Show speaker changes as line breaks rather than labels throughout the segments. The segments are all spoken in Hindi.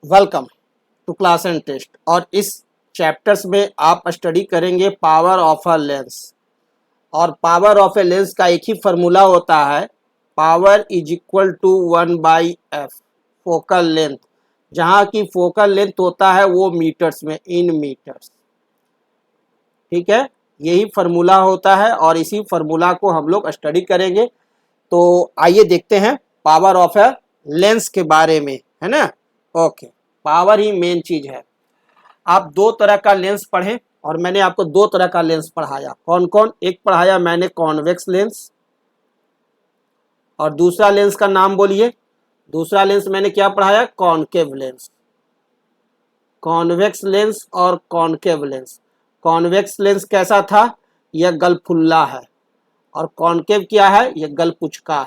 Welcome to class and test. और इस चैप्टर्स में आप स्टडी करेंगे पावर ऑफ अ लेंस। और पावर ऑफ ए लेंस का एक ही फार्मूला होता है, power is equal to 1/f focal length. जहाँ की फोकल लेंथ होता है वो मीटर्स में, इन मीटर्स। ठीक है, यही फार्मूला होता है और इसी फार्मूला को हम लोग स्टडी करेंगे। तो आइए देखते हैं पावर ऑफ ए लेंस के बारे में, है ना। ओके, पावर ही मेन चीज है। आप दो तरह का लेंस पढ़े और मैंने आपको दो तरह का लेंस पढ़ाया। कौन कौन? एक पढ़ाया मैंने कॉन्वेक्स लेंस, और दूसरा लेंस का नाम बोलिए। दूसरा लेंस मैंने क्या पढ़ाया? Concave lens. कॉन्वेक्स लेंस और कॉनकेव लेंस। कॉन्वेक्स लेंस कैसा था? यह गलफुल्ला है। और कॉनकेव क्या है? यह गलपुचका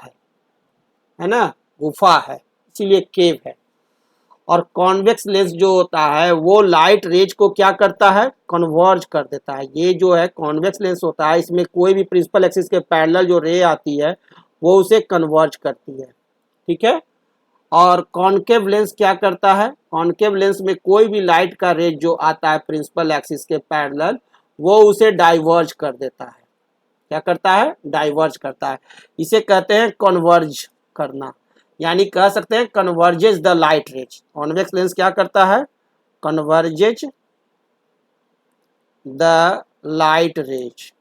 है ना, गुफा है, इसीलिए केव है। और कॉन्वेक्स लेंस जो होता है वो लाइट रेज को क्या करता है? कन्वर्ज कर देता है। ये जो है कॉन्वेक्स लेंस होता है, इसमें कोई भी प्रिंसिपल एक्सिस के पैरेलल जो रे आती है वो उसे कन्वर्ज करती है। ठीक है। और कॉनकेव लेंस क्या करता है? कॉनकेव लेंस में कोई भी लाइट का रेज जो आता है प्रिंसिपल एक्सिस के पैरेलल, वो उसे डाइवर्ज कर देता है। क्या करता है? डाइवर्ज करता है। इसे कहते हैं कन्वर्ज करना, यानी कह सकते हैं converges the light raise. Convex lens क्या करता है? Converges the light raise.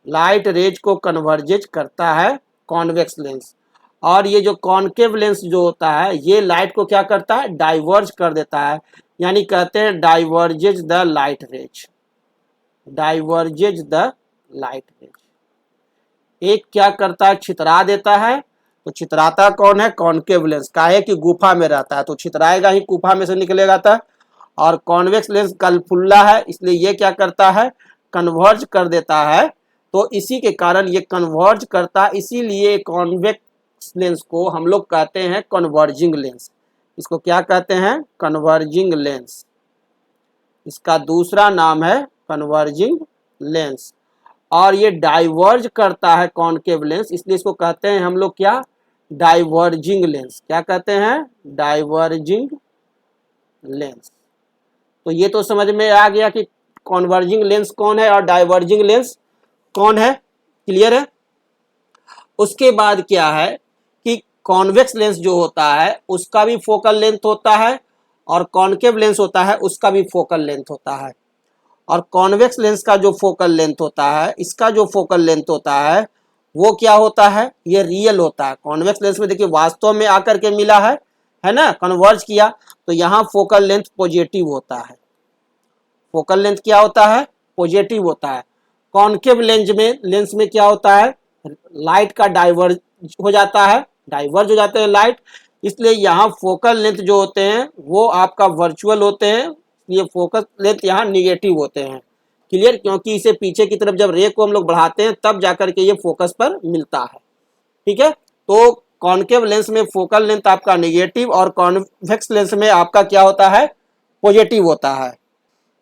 Light rays को कन्वर्जेज करता है कॉन्वेक्स लेंस। और ये जो कॉनकेव लेंस जो होता है ये लाइट को क्या करता है? डाइवर्ज कर देता है, यानी कहते हैं diverges the light rays. Diverges the light rays. एक क्या करता है? छितरा देता है। तो छितराता कौन है? Concave lens. काहे कि गुफा में रहता है तो छितराएगा ही, गुफा में से निकलेगा था। और कॉन्वेक्स लेंस गलफुल्ला है, इसलिए ये क्या करता है? कन्वर्ज कर देता है। तो इसी के कारण ये कन्वर्ज करता है, इसीलिए कॉन्वेक्स लेंस को हम लोग कहते हैं कन्वर्जिंग लेंस। इसको क्या कहते हैं? Converging lens. इसका दूसरा नाम है कन्वर्जिंग लेंस। और ये डाइवर्ज करता है कॉनकेव लेंस, इसलिए इसको कहते हैं हम लोग क्या? Diverging lens. क्या कहते हैं? Diverging lens. तो ये तो समझ में आ गया कि कॉन्वर्जिंग लेंस कौन है और डाइवर्जिंग लेंस कौन है। क्लियर है। उसके बाद क्या है कि कॉन्वेक्स लेंस जो होता है उसका भी फोकल लेंथ होता है, और कॉनकेव लेंस होता है उसका भी फोकल लेंथ होता है। और कॉन्वेक्स लेंस का जो फोकल लेंथ होता है, इसका जो फोकल लेंथ होता है वो क्या होता है? ये रियल होता है। कॉन्वेक्स लेंस में देखिए वास्तव में आकर के मिला है ना, कन्वर्ज किया, तो यहाँ फोकल लेंथ पॉजिटिव होता है। फोकल लेंथ क्या होता है? पॉजिटिव होता है। कॉनकेव लेंस में क्या होता है? लाइट का डाइवर्ज हो जाता है, डाइवर्ज हो जाते हैं लाइट, इसलिए यहाँ फोकल लेंथ जो होते हैं वो आपका वर्चुअल होते हैं। ये फोकस लेंथ यहाँ निगेटिव होते हैं। क्लियर? क्योंकि इसे पीछे की तरफ जब रे को हम लोग बढ़ाते हैं तब जाकर के ये फोकस पर मिलता है। ठीक है। तो कॉनकेव लेंस में फोकल लेंथ आपका निगेटिव और कॉन्वेक्स लेंस में आपका क्या होता है? पॉजिटिव होता है।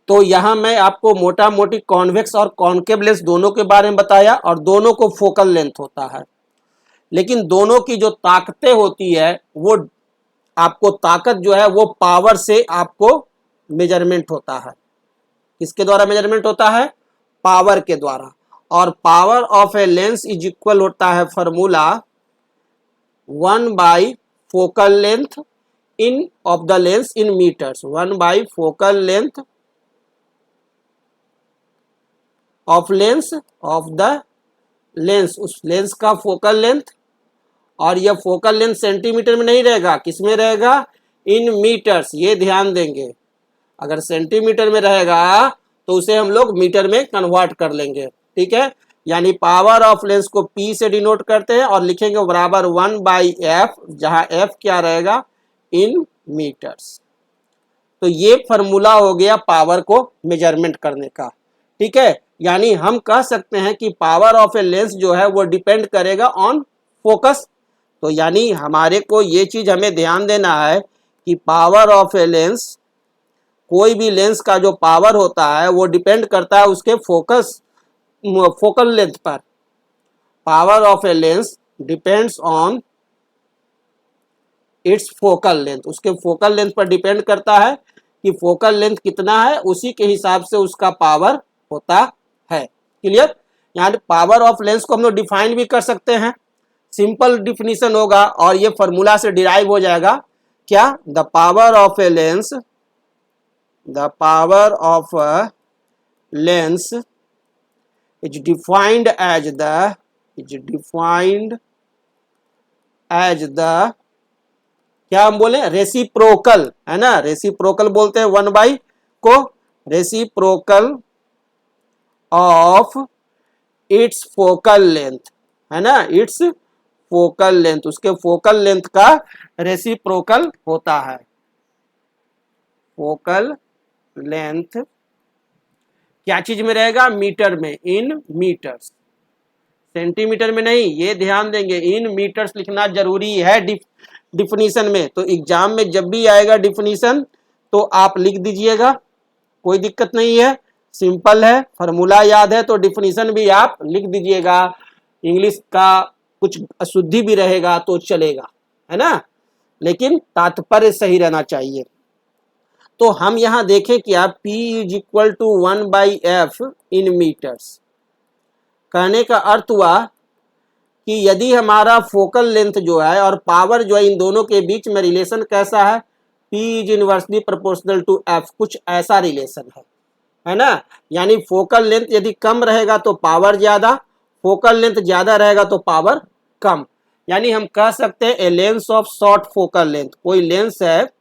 तो यहाँ मैं आपको मोटा मोटी कॉन्वेक्स और कॉनकेव लेंस दोनों के बारे में बताया, और दोनों को फोकल लेंथ होता है। लेकिन दोनों की जो ताकतें होती है वो आपको, ताकत जो है वो पावर से आपको मेजरमेंट होता है। किसके द्वारा मेजरमेंट होता है? पावर के द्वारा। और power of a lens is equal होता है formula 1 focal length in of the lens in metres. 1 focal length of lens of the lens, उस लेंस का फोकल लेंथ। और यह फोकल लेंथ सेंटीमीटर में नहीं रहेगा, किसमें रहेगा? In metres. ये ध्यान देंगे, अगर सेंटीमीटर में रहेगा तो उसे हम लोग मीटर में कन्वर्ट कर लेंगे। ठीक है। यानी पावर ऑफ लेंस को P से डिनोट करते हैं और लिखेंगे बराबर 1/f, जहां f क्या रहेगा? In metres. तो ये फॉर्मूला हो गया पावर को मेजरमेंट करने का। ठीक है। यानी हम कह सकते हैं कि पावर ऑफ ए लेंस जो है वो डिपेंड करेगा ऑन फोकस। तो यानी हमारे को ये चीज हमें ध्यान देना है कि पावर ऑफ ए लेंस, कोई भी लेंस का जो पावर होता है वो डिपेंड करता है उसके फोकल लेंथ पर। Power of a lens depends on it's focal length, उसके फोकल लेंथ पर डिपेंड करता है कि फोकल लेंथ कितना है, उसी के हिसाब से उसका पावर होता है। क्लियर? यहाँ पावर ऑफ लेंस को हम लोग डिफाइन भी कर सकते हैं, सिंपल डिफिनीशन होगा और ये फॉर्मूला से डिराइव हो जाएगा। क्या? The power of a lens, the power of a lens is defined as the क्या हम बोले, रेसिप्रोकल, है ना, रेसिप्रोकल बोलते हैं 1/, को reciprocal of its focal length, है ना, इट्स फोकल लेंथ, उसके फोकल लेंथ का रेसिप्रोकल होता है। फोकल लेंथ क्या चीज में रहेगा? मीटर में, इन मीटर्स, सेंटीमीटर में नहीं, ये ध्यान देंगे, इन मीटर्स लिखना जरूरी है डिफिनीशन में। तो एग्जाम में जब भी आएगा डिफिनीशन तो आप लिख दीजिएगा, कोई दिक्कत नहीं है, सिंपल है, फॉर्मूला याद है तो डिफिनीशन भी आप लिख दीजिएगा। इंग्लिश का कुछ अशुद्धि भी रहेगा तो चलेगा, है ना, लेकिन तात्पर्य सही रहना चाहिए। तो हम यहां देखें कि आप P is equal to 1/f in metres, कहने का अर्थ हुआ कि यदि हमारा फोकल लेंथ जो है और पावर जो है, इन दोनों के बीच में रिलेशन कैसा है? P is inversely proportional to F, कुछ ऐसा रिलेशन है ना। यानी फोकल लेंथ यदि कम रहेगा तो पावर ज्यादा, फोकल लेंथ ज्यादा रहेगा तो पावर कम। यानी हम कह सकते हैं a lens of short focal length, कोई लेंस है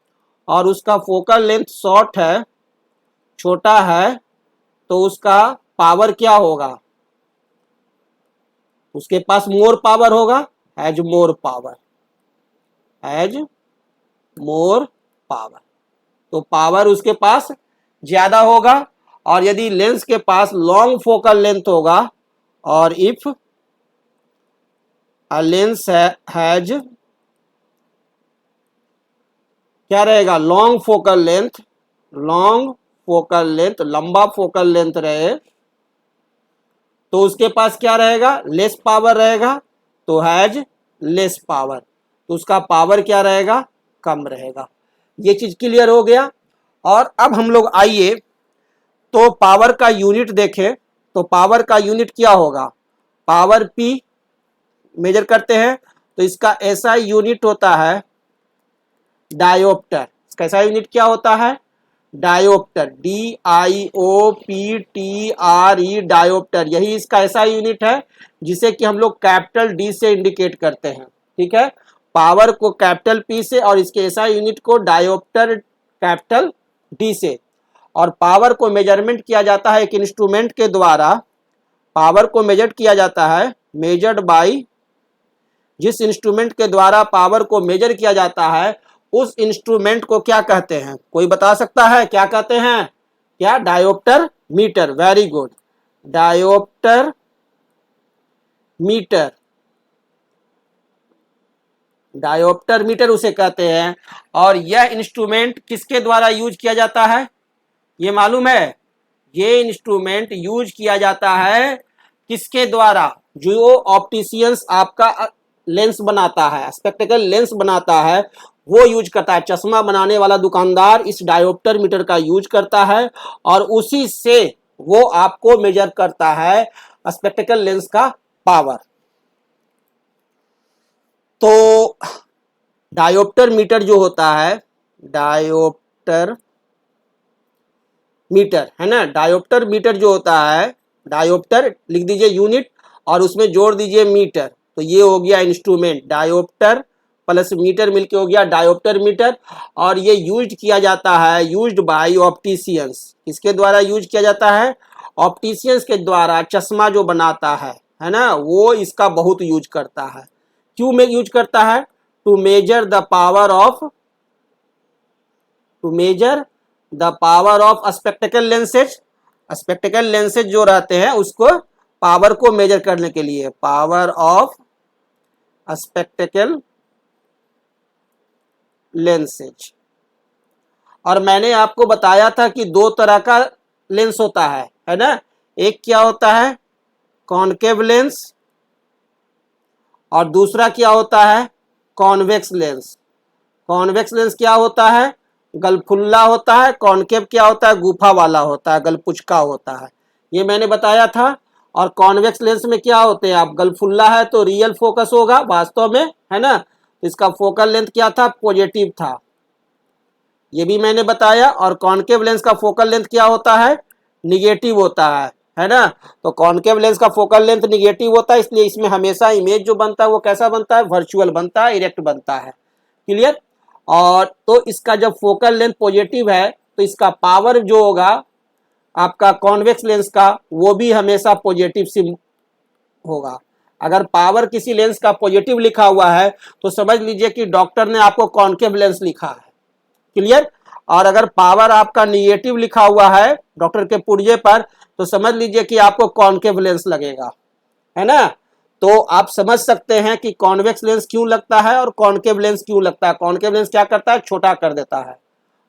और उसका फोकल लेंथ शॉर्ट है, छोटा है, तो उसका पावर क्या होगा? उसके पास मोर पावर होगा, has more power, has more power, तो पावर उसके पास ज्यादा होगा। और यदि लेंस के पास लॉन्ग फोकल लेंथ होगा, और इफ अ लेंस हैज, क्या रहेगा? Long focal length, long focal length, लंबा फोकल लेंथ रहे तो उसके पास क्या रहेगा? लेस पावर रहेगा, तो हैज लेस पावर, तो उसका पावर क्या रहेगा? कम रहेगा। ये चीज क्लियर हो गया। और अब हम लोग आइए तो पावर का यूनिट देखें, तो पावर का यूनिट क्या होगा? पावर P मेजर करते हैं तो इसका ऐसा यूनिट होता है डायोप्टर। इसका ऐसा यूनिट क्या होता है? डायोप्टर, DIOPTRE, डायोप्टर, यही इसका ऐसा यूनिट है जिसे कि हम लोग कैपिटल D से इंडिकेट करते हैं। ठीक है, पावर को कैपिटल P से और इसके ऐसा यूनिट को डायोप्टर कैपिटल D से। और पावर को मेजरमेंट किया जाता है एक इंस्ट्रूमेंट के द्वारा, पावर को मेजर किया जाता है, मेजर्ड बाय, जिस इंस्ट्रूमेंट के द्वारा पावर को मेजर किया जाता है उस इंस्ट्रूमेंट को क्या कहते हैं? कोई बता सकता है क्या कहते हैं? क्या? Dioptre metre, very good, dioptre metre, dioptre metre उसे कहते हैं। और यह इंस्ट्रूमेंट किसके द्वारा यूज किया जाता है? ये मालूम है? ये इंस्ट्रूमेंट यूज किया जाता है किसके द्वारा? जो ऑप्टिशियंस आपका लेंस बनाता है, स्पेक्टिकल लेंस बनाता है, वो यूज करता है। चश्मा बनाने वाला दुकानदार इस डायोप्टर मीटर का यूज करता है और उसी से वो आपको मेजर करता है स्पेक्टिकल लेंस का पावर। तो डायोप्टर मीटर जो होता है, डायोप्टर मीटर, है ना, डायोप्टर मीटर जो होता है, डायोप्टर लिख दीजिए यूनिट और उसमें जोड़ दीजिए मीटर, तो ये हो गया इंस्ट्रूमेंट, डायोप्टर प्लस मीटर मिलके हो गया डायोप्टर मीटर। और ये यूज किया जाता है, यूज्ड बाय ऑप्टिशियंस, किसके द्वारा यूज किया जाता है? ऑप्टिशियंस के द्वारा। चश्मा जो बनाता है ना, वो इसका बहुत यूज करता है। क्यों में यूज करता है? To measure the power of, to measure the power of spectacle lenses, spectacle lenses जो रहते हैं उसको पावर को मेजर करने के लिए, पावर ऑफ स्पेक्टिकल लेंसेज। और मैंने आपको बताया था कि दो तरह का लेंस होता है ना, एक क्या होता है? कॉनकेव लेंस, और दूसरा क्या होता है? Convex lens. कॉन्वेक्स लेंस क्या होता है, गलफुल्ला होता है। कॉनकेव क्या होता है, गुफा वाला होता है, गलपुचका होता है, ये मैंने बताया था। और कॉन्वेक्स लेंस में क्या होते हैं, आप गलफुल्ला है तो रियल फोकस होगा वास्तव में, है ना। इसका फोकल लेंथ क्या था, पॉजिटिव था, ये भी मैंने बताया। और कॉनकेव लेंस का फोकल लेंथ क्या होता है, निगेटिव होता है ना। तो कॉनकेव लेंस का फोकल लेंथ निगेटिव होता है, इसलिए इसमें हमेशा इमेज जो बनता है वो कैसा बनता है, वर्चुअल बनता है, इरेक्ट बनता है। क्लियर। और तो इसका जब फोकल लेंथ पॉजिटिव है तो इसका पावर जो होगा आपका कॉन्वेक्स लेंस का वो भी हमेशा पॉजिटिव सी होगा। अगर पावर किसी लेंस का पॉजिटिव लिखा हुआ है तो समझ लीजिए कि डॉक्टर ने आपको कॉनकेव लेंस लिखा है। क्लियर। और अगर पावर आपका निगेटिव लिखा हुआ है डॉक्टर के पुर्जे पर तो समझ लीजिए कि आपको कॉनकेव लेंस लगेगा, है ना। तो आप समझ सकते हैं कि कॉन्वेक्स लेंस क्यों लगता है और कॉनकेव लेंस क्यों लगता है। कॉनकेव लेंस क्या करता है, छोटा कर देता है,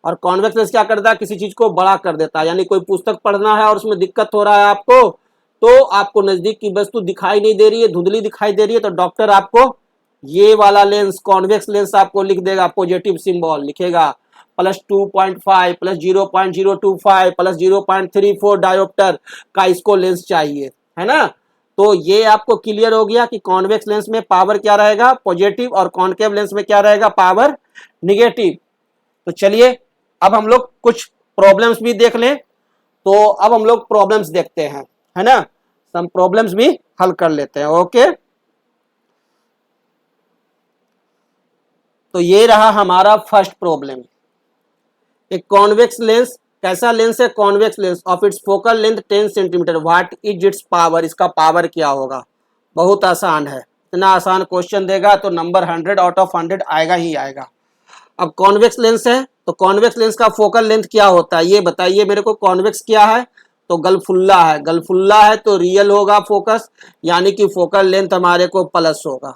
और कॉन्वेक्स लेंस क्या करता है, किसी चीज को बड़ा कर देता है। यानी कोई पुस्तक पढ़ना है और उसमें दिक्कत हो रहा है आपको, तो आपको नजदीक की वस्तु दिखाई नहीं दे रही है, धुंधली दिखाई दे रही है, तो डॉक्टर आपको ये वाला लेंस कॉन्वेक्स लेंस आपको लिख देगा, पॉजिटिव सिंबल लिखेगा, +2.5 +0.025 +0.34 डायोप्टर का इसको लेंस चाहिए, है ना। तो ये आपको क्लियर हो गया कि कॉन्वेक्स लेंस में पावर क्या रहेगा, पॉजिटिव, और कॉनकेव लेंस में क्या रहेगा, पावर निगेटिव। तो चलिए अब हम लोग कुछ प्रॉब्लम्स भी देख लें। तो अब हम लोग प्रॉब्लम्स देखते हैं, है ना, सम प्रॉब्लम्स भी हल कर लेते हैं। ओके, तो ये रहा हमारा फर्स्ट प्रॉब्लम। एक कॉन्वेक्स लेंस, कैसा लेंस है, convex lens of its focal length 10 centimetre, what is it's power, इसका पावर क्या होगा। बहुत आसान है, इतना आसान क्वेश्चन देगा तो नंबर 100 आउट ऑफ 100 आएगा ही आएगा। अब कॉन्वेक्स लेंस है तो कॉन्वेक्स लेंस का फोकल लेंथ क्या होता है ये बताइए मेरे को। कॉन्वेक्स क्या है, तो गलफुल्ला है, गलफुल्ला है तो रियल होगा फोकस, यानी कि फोकल लेंथ हमारे को प्लस होगा।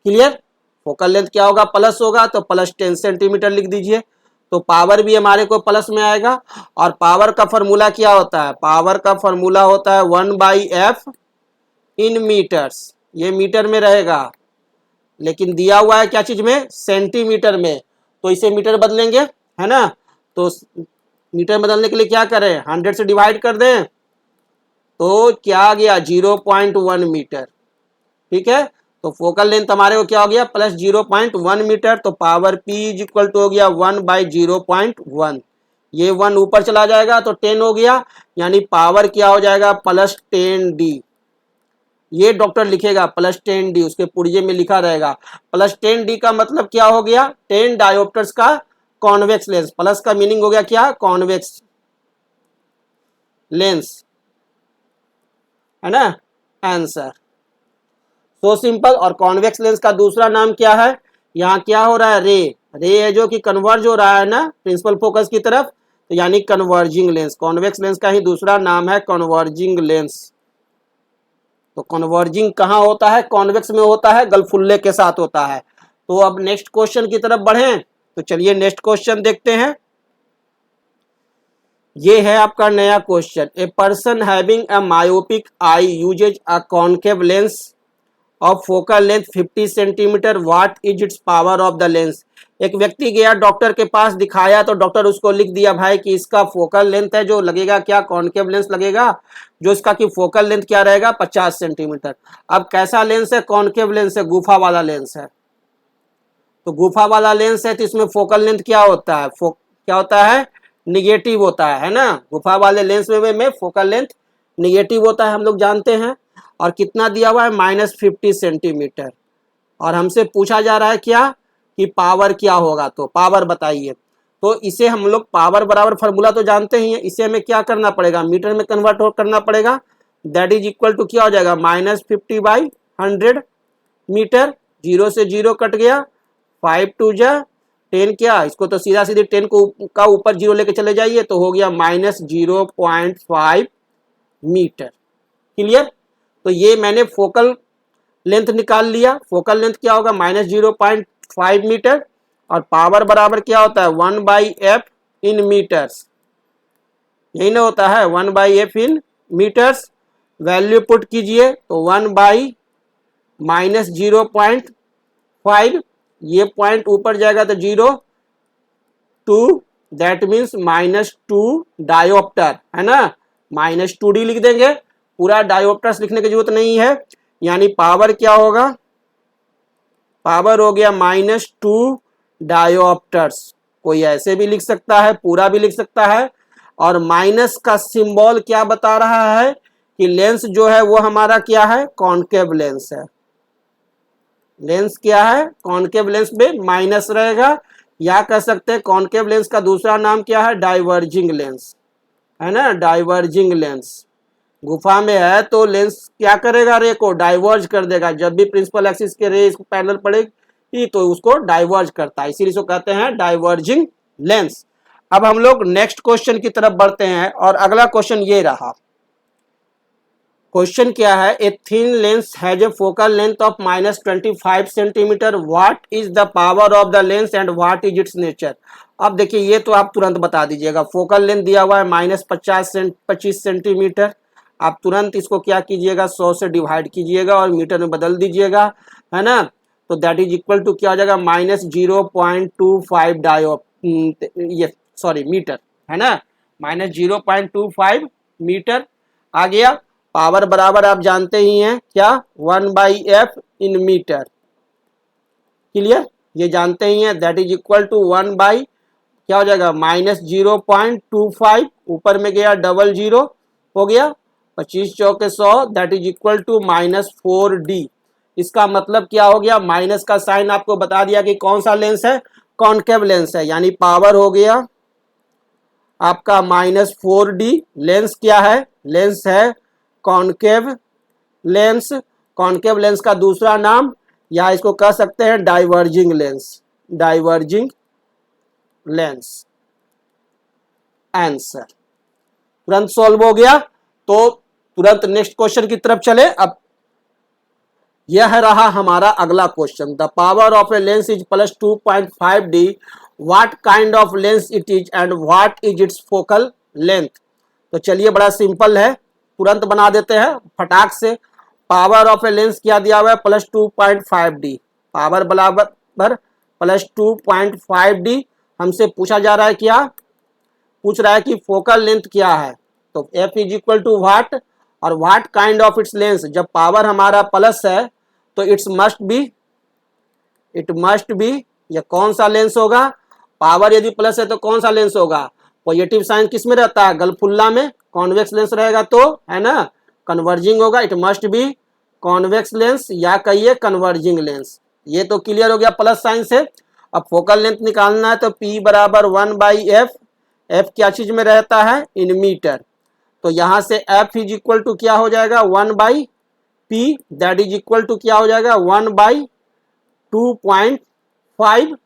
क्लियर। फोकल लेंथ क्या होगा, प्लस होगा, तो +10 सेंटीमीटर लिख दीजिए। तो पावर भी हमारे को प्लस में आएगा। और पावर का फॉर्मूला क्या होता है, पावर का फॉर्मूला होता है 1/f इन मीटर्स, ये मीटर में रहेगा, लेकिन दिया हुआ है क्या चीज में, सेंटीमीटर में, तो इसे मीटर बदलेंगे, है ना। तो मीटर बदलने के लिए क्या करें, 100 से डिवाइड कर दें, तो क्या आ गया 0.1 मीटर। ठीक है, तो फोकल लेंथ हमारे को क्या हो गया, +0.1 मीटर। तो power P is equal to हो गया 1/0.1, ये 1 ऊपर चला जाएगा तो 10 हो गया, यानी पावर क्या हो जाएगा, +10D। ये डॉक्टर लिखेगा +10D, उसके पुर्जे में लिखा रहेगा। +10D का मतलब क्या हो गया, 10 डायोप्टर्स का कॉन्वेक्स लेंस। प्लस का मीनिंग हो गया क्या, कॉन्वेक्स लेंस, है ना, आंसर। So simple. और कॉन्वेक्स लेंस का दूसरा नाम क्या है, यहाँ क्या हो रहा है, रे, रे है जो कि कन्वर्ज हो रहा है ना प्रिंसिपल फोकस की तरफ, तो यानी कन्वर्जिंग लेंस। कॉन्वेक्स लेंस का ही दूसरा नाम है कन्वर्जिंग लेंस। तो कन्वर्जिंग कहाँ होता है, कॉन्वेक्स में होता है, गलफुल्ले के साथ होता है। तो अब नेक्स्ट क्वेश्चन की तरफ बढ़ें, तो चलिए नेक्स्ट क्वेश्चन देखते हैं। ये है आपका नया question. A person having a myopic eye usage a concave lens of focal length 50 centimetre, what is it's power of the lens. एक व्यक्ति गया डॉक्टर के पास, दिखाया तो डॉक्टर उसको लिख दिया भाई कि इसका फोकल लेंथ है जो लगेगा क्या, कॉन्केव लेंस लगेगा, जो इसका की फोकल लेंथ क्या रहेगा 50 सेंटीमीटर। अब कैसा लेंस है, कॉन्केव लेंस है, गुफा वाला लेंस है। तो गुफा वाला लेंस है तो इसमें फोकल लेंथ क्या होता है, क्या होता है, निगेटिव होता है ना। गुफा वाले लेंस में फोकल लेंथ निगेटिव होता है, हम लोग जानते हैं। और कितना दिया हुआ है, -50 सेंटीमीटर। और हमसे पूछा जा रहा है क्या, कि पावर क्या होगा, तो पावर बताइए। तो इसे हम लोग पावर बराबर फार्मूला तो जानते ही हैं, इसे हमें क्या करना पड़ेगा, मीटर में कन्वर्ट करना पड़ेगा। दैट इज इक्वल टू क्या हो जाएगा, -50/100 मीटर। 0 से 0 कट गया, 5 2 जा 10, क्या इसको तो सीधा सीधे 10 को का ऊपर 0 लेके चले जाइए, तो हो गया -0.5 मीटर। क्लियर। तो ये मैंने फोकल लेंथ निकाल लिया। फोकल लेंथ क्या होगा, -0.5 मीटर, और पावर बराबर क्या होता है, 1/f इन मीटर्स, यही ना होता है, 1/f in metres. Value put कीजिए तो 1/-0.5, ये पॉइंट ऊपर जाएगा तो 0 2, दैट मीन्स -2 डायोप्टर, है ना, -2d लिख देंगे, पूरा डायोप्टर्स लिखने की जरूरत नहीं है। यानी पावर क्या होगा, पावर हो गया -2 डायोप्टर्स। कोई ऐसे भी लिख सकता है, पूरा भी लिख सकता है। और माइनस का सिंबल क्या बता रहा है कि लेंस जो है वो हमारा क्या है, कॉनकेव लेंस है। लेंस क्या है, कॉनकेव लेंस में माइनस रहेगा, या कह सकते हैं कॉनकेव लेंस का दूसरा नाम क्या है, डाइवर्जिंग लेंस, है ना, डाइवर्जिंग लेंस। गुफा में है तो लेंस क्या करेगा, रे को डाइवर्ज कर देगा। जब भी प्रिंसिपल एक्सिस के रे इसको पैरेलल पड़ेगी तो उसको डाइवर्ज करता है, इसीलिए इसको कहते हैं डाइवर्जिंग लेंस। अब हम लोग नेक्स्ट क्वेश्चन की तरफ बढ़ते हैं और अगला क्वेश्चन ये रहा। क्वेश्चन क्या है, a thin lens has a focal length of -25 centimetre, what is the power of the lens and what is it's nature. अब देखिए ये तो आप तुरंत बता दीजिएगा, फोकल लेंथ दिया हुआ है -25 सेंटीमीटर। आप तुरंत इसको क्या कीजिएगा, 100 से डिवाइड कीजिएगा और मीटर में बदल दीजिएगा, है ना। तो दैट इज इक्वल टू क्या हो जाएगा, -0.25 ये सॉरी मीटर, है ना, -0.25 मीटर आ गया। पावर बराबर आप जानते ही हैं क्या, 1/f इन मीटर, क्लियर, ये जानते ही हैं। That is equal to 1 by क्या हो जाएगा, -0.25, ऊपर में गया डबल जीरो हो गया, 25 चौके 100, that is equal to -4d। इसका मतलब क्या हो गया, माइनस का साइन आपको बता दिया कि कौन सा लेंस है, कॉनकेव लेंस है। यानी पावर हो गया आपका -4d। लेंस क्या है, लेंस है कॉनकेव लेंस। कॉनकेव लेंस का दूसरा नाम या इसको कह सकते हैं diverging lens, diverging lens. Answer तुरंत सॉल्व हो गया। तो तुरंत नेक्स्ट क्वेश्चन की तरफ चले। अब यह रहा हमारा अगला question, the power of a lens is +2.5d, what kind of lens it is and what is it's focal length. तो चलिए बड़ा सिंपल है, तुरंत बना देते हैं फटाक से। पावर ऑफ ए लेंस क्या दिया हुआ है, +2.5d, पावर बराबर +2.5d। हमसे पूछा जा रहा है क्या, पूछ रहा है कि फोकल लेंथ क्या है। तो f is equal to what और what kind of its lens. जब पावर हमारा प्लस है तो इट मस्ट बी, ये कौन सा लेंस होगा, पावर यदि प्लस है तो कौन सा लेंस होगा, पॉजिटिव साइन किस में रहता है, गलफुल्ला में, कॉन्वेक्स लेंस रहेगा तो, है ना, कन्वर्जिंग होगा। It must be convex lens या कहिए कन्वर्जिंग लेंस। ये तो क्लियर हो गया प्लस साइन से। अब फोकल लेंथ निकालना है तो P बराबर 1/f, f क्या चीज में रहता है, इन मीटर। तो यहां से f इज इक्वल टू क्या हो जाएगा, 1/p, that is equal to क्या हो जाएगा, 1/2.5।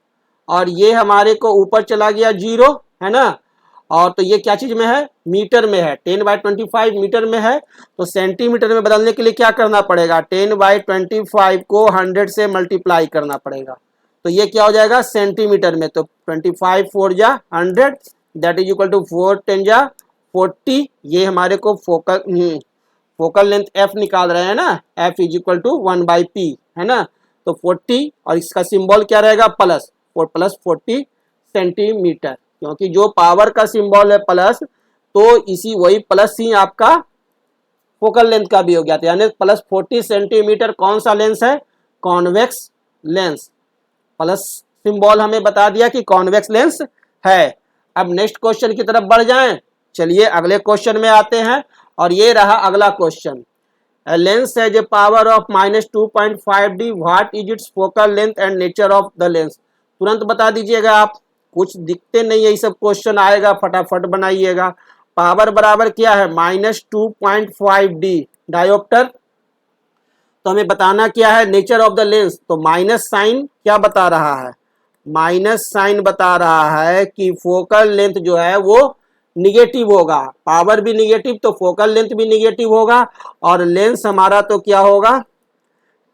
और ये हमारे को ऊपर चला गया 0, है ना। और तो ये क्या चीज में है, मीटर में है, 10/25 मीटर में है। तो सेंटीमीटर में बदलने के लिए क्या करना पड़ेगा, 10/25 को 100 से मल्टीप्लाई करना पड़ेगा। तो ये क्या हो जाएगा सेंटीमीटर में, तो 25 4 जा 100, दैट इज इक्वल टू 4 10 जा 40। ये हमारे को फोकल लेंथ f निकाल रहे हैं ना, f is equal to 1/p, है ना। तो 40 और इसका सिंबल क्या रहेगा, प्लस, प्लस 40 सेंटीमीटर, क्योंकि जो पावर का सिंबल है प्लस, तो इसी वही प्लस ही आपका फोकल लेंथ का भी हो गया था, यानी +40 सेंटीमीटर कौन सा लेंस है, कॉन्वेक्स लेंस। प्लस सिंबल हमें बता दिया कि कॉन्वेक्स लेंस है। अब नेक्स्ट क्वेश्चन की तरफ बढ़ जाएं। चलिए अगले क्वेश्चन में आते हैं और ये रहा अगला question, A lens has a power of -2.5d, what is its focal length and nature of the lens। तुरंत बता दीजिएगा आप, कुछ दिखते नहीं है, ये सब क्वेश्चन आएगा फटाफट बनाइएगा। पावर बराबर क्या है, -2.5d डायोप्टर। तो हमें बताना क्या है, नेचर ऑफ द लेंस। तो माइनस साइन क्या बता रहा है, माइनस साइन बता रहा है कि फोकल लेंथ जो है वो निगेटिव होगा, पावर भी निगेटिव तो फोकल लेंथ भी निगेटिव होगा। और लेंस हमारा तो क्या होगा,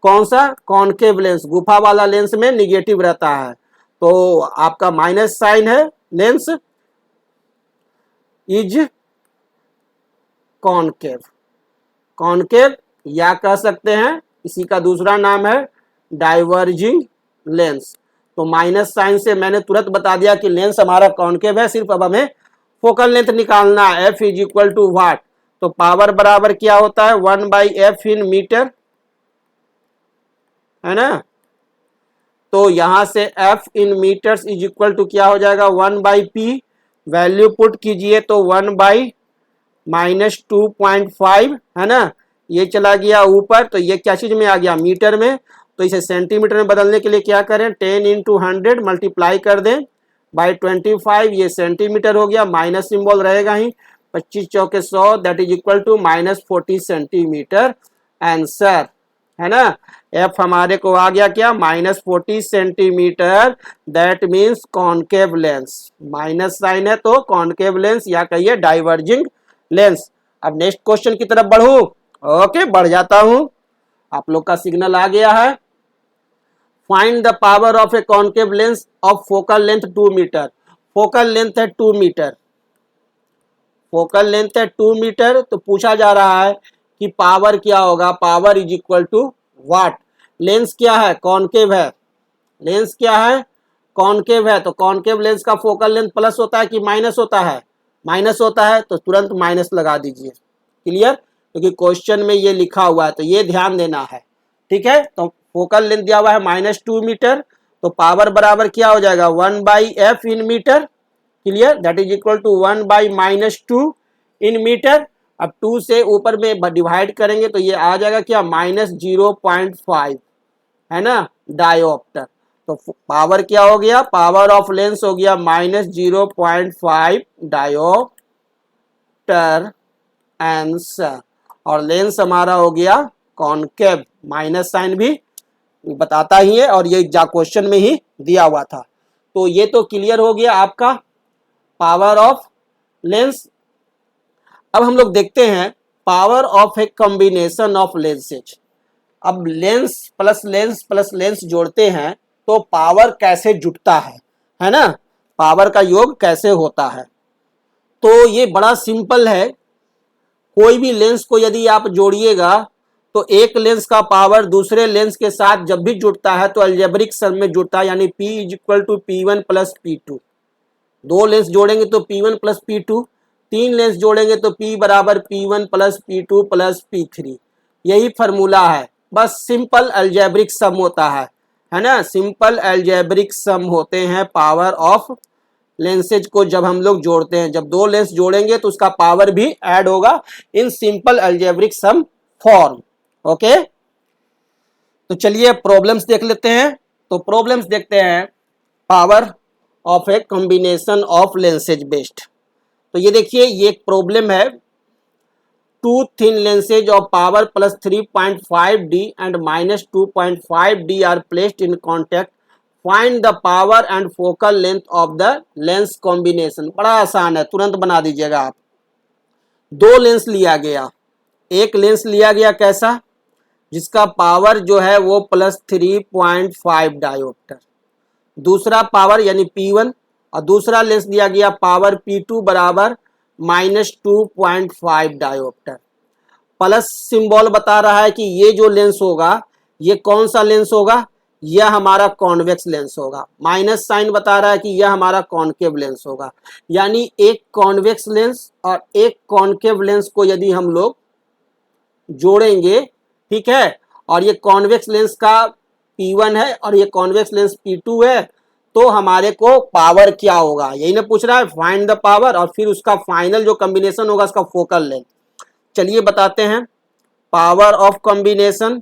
कौन सा, कॉनकेव लेंस, गुफा वाला लेंस में निगेटिव रहता है। तो आपका माइनस साइन है, लेंस इज कॉनकेव, कॉनकेव या कह सकते हैं इसी का दूसरा नाम है डाइवर्जिंग लेंस। तो माइनस साइन से मैंने तुरंत बता दिया कि लेंस हमारा कॉनकेव है, सिर्फ अब हमें फोकल लेंथ निकालना है। एफ इज इक्वल टू वाट, तो पावर बराबर क्या होता है 1/f इन मीटर, है ना। तो यहां से f in metres is equal to क्या हो जाएगा 1/p, वैल्यू पुट कीजिए तो 1/-2.5, है ना। ये चला गया ऊपर, तो ये क्या चीज में आ गया मीटर में, तो इसे सेंटीमीटर में बदलने के लिए क्या करें 10 × 100 मल्टीप्लाई कर दें बाई 25, ये सेंटीमीटर हो गया, माइनस सिंबल रहेगा ही, 25 चौके 100 that is equal to -40 centimetre answer, है ना। एफ हमारे को आ गया क्या -40 centimetre, that means concave lens, minus sign है तो कॉनकेव लेंस या कहिए डाइवर्जिंग लेंस। अब नेक्स्ट क्वेश्चन की तरफ बढ़ू, ओके बढ़ जाता हूं, आप लोग का सिग्नल आ गया है। Find the power of a concave lens of focal length 2 metre, focal length है 2 मीटर, फोकल लेंथ है 2 मीटर, तो पूछा जा रहा है कि पावर क्या होगा, power is equal to what. Lens क्या है कॉनकेव है, लेंस क्या है कॉनकेव है, तो कॉनकेव लेंस का फोकल लेंथ प्लस होता है कि माइनस होता है, माइनस होता है, तो तुरंत माइनस लगा दीजिए, क्लियर, क्योंकि क्वेश्चन में ये लिखा हुआ है तो ये ध्यान देना है, ठीक है। तो फोकल लेंथ दिया हुआ है -2 मीटर, तो पावर बराबर क्या हो जाएगा 1/f in metre, clear, that is equal to 1/-2 in metre. अब 2 से ऊपर में डिवाइड करेंगे तो ये आ जाएगा क्या -0.5, है ना, डायोप्टर। तो पावर क्या हो गया, पावर ऑफ लेंस हो गया -0.5 डायोप्टर आंसर, और लेंस हमारा हो गया कॉनकेव, माइनस साइन भी बताता ही है और ये क्वेश्चन में ही दिया हुआ था। तो ये तो क्लियर हो गया आपका पावर ऑफ लेंस। अब हम लोग देखते हैं power of a combination of lenses. अब lens plus lens plus lens जोड़ते हैं तो पावर कैसे जुटता है ना, पावर का योग कैसे होता है। तो ये बड़ा सिंपल है, कोई भी लेंस को यदि आप जोड़िएगा तो एक लेंस का पावर दूसरे लेंस के साथ जब भी जुड़ता है तो अलजेब्रिक सम में जुड़ता है, यानी P is equal to P1 plus P2। दो लेंस जोड़ेंगे तो P1 प्लस P2, तीन लेंस जोड़ेंगे तो P बराबर P1 plus P2 plus P3, यही फार्मूला है। बस सिंपल अलजेब्रिक सम होता है ना, सिंपल अलजेब्रिक सम होते हैं पावर ऑफ लेंसेज को जब हम लोग जोड़ते हैं। जब दो लेंस जोड़ेंगे तो उसका पावर भी ऐड होगा in simple algebraic sum form, okay. तो चलिए प्रॉब्लम्स देख लेते हैं। तो प्रॉब्लम्स देखते हैं power of a combination of lenses based. तो ये देखिए ये एक प्रॉब्लम है, two thin lenses of power plus 3.5D and -2.5D are placed in contact, find the power and focal length of the lens combination. बड़ा आसान है, तुरंत बना दीजिएगा आप। दो लेंस लिया गया, एक लेंस लिया गया कैसा, जिसका पावर जो है वो +3.5 डायोप्टर, दूसरा पावर यानी P1, और दूसरा लेंस दिया गया पावर P2 बराबर -2.5 डायोप्टर। प्लस सिंबल बता रहा है कि ये जो लेंस होगा ये कौन सा लेंस होगा, यह हमारा कॉन्वेक्स लेंस होगा। माइनस साइन बता रहा है कि यह हमारा कॉनकेव लेंस होगा। यानी एक कॉन्वेक्स लेंस और एक कॉनकेव लेंस को यदि हम लोग जोड़ेंगे, ठीक है, और ये कॉन्वेक्स लेंस का P1 है और ये कॉन्वेक्स लेंस P2 है, तो हमारे को पावर क्या होगा यही ना पूछ रहा है, फाइंड द पावर, और फिर उसका फाइनल जो कॉम्बिनेशन होगा उसका फोकल लेंथ। चलिए बताते हैं power of combination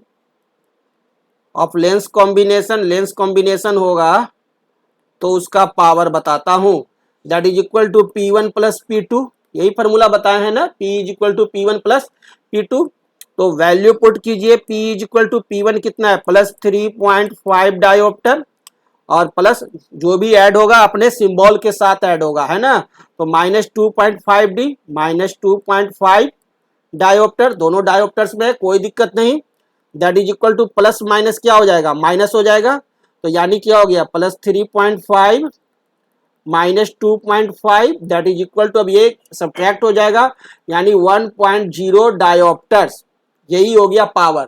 of lens combination, lens combination होगा तो उसका पावर बताता हूं, that is equal to P1 plus P2, यही फॉर्मूला बताया है ना, P is equal to P1 plus P2। तो वैल्यू पुट कीजिए, P is equal to P1 कितना है +3.5 डायोप्टर, और प्लस जो भी ऐड होगा अपने सिंबल के साथ ऐड होगा, है ना। तो -2.5D -2.5 डायोप्टर, दोनों डायोप्टर्स में कोई दिक्कत नहीं, that is equal two plus minus क्या हो जाएगा माइनस हो जाएगा, तो यानी क्या हो गया +3.5 -2.5 दैट इज इक्वल टू, अब ये सब्ट्रैक्ट हो जाएगा यानी 1.0 डायोप्टर्स, यही हो गया पावर।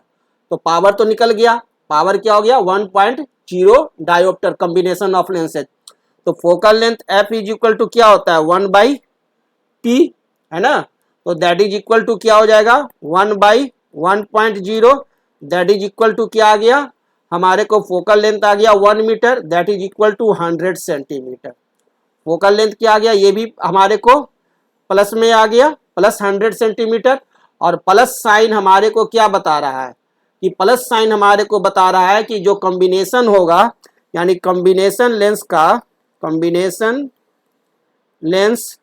तो पावर तो निकल गया, पावर क्या हो गया 1.0 zero dioptre, combination of lenses. तो focal length F is equal to क्या होता है 1/t, है ना। तो दैट इज इक्वल टू क्या हो जाएगा 1/1.0, दैट इज इक्वल टू क्या आ गया हमारे को फोकल लेंथ आ गया 1 metre, that is equal to 100 centimetre. Focal length क्या आ गया ये भी हमारे को प्लस में आ गया, प्लस 100 सेंटीमीटर। और प्लस साइन हमारे को क्या बता रहा है कि प्लस साइन हमारे को बता रहा है कि जो कॉम्बिनेशन होगा, यानी कॉम्बिनेशन लेंस का, कॉम्बिनेशन लेंस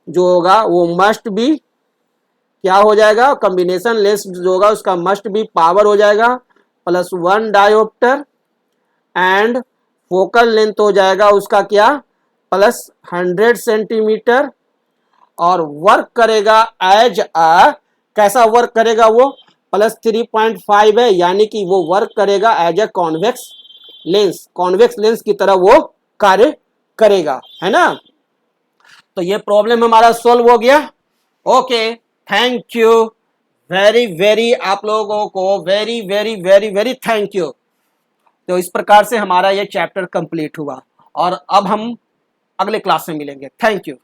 जो होगा वो मस्ट भी क्या हो जाएगा, कॉम्बिनेशन लेंस जो होगा उसका मस्ट भी पावर हो जाएगा +1 डायोप्टर, एंड फोकल लेंथ हो जाएगा उसका क्या +100 सेंटीमीटर। और वर्क करेगा एज अ, कैसा वर्क करेगा वो +3.5 है, यानी कि वो वर्क करेगा as a convex lens, convex lens की तरह वो कार्य करेगा, है ना। तो ये प्रॉब्लम हमारा सॉल्व हो गया। Okay, thank you very very, आप लोगों को very very very very thank you. तो इस प्रकार से हमारा ये चैप्टर कंप्लीट हुआ और अब हम अगले क्लास में मिलेंगे। Thank you.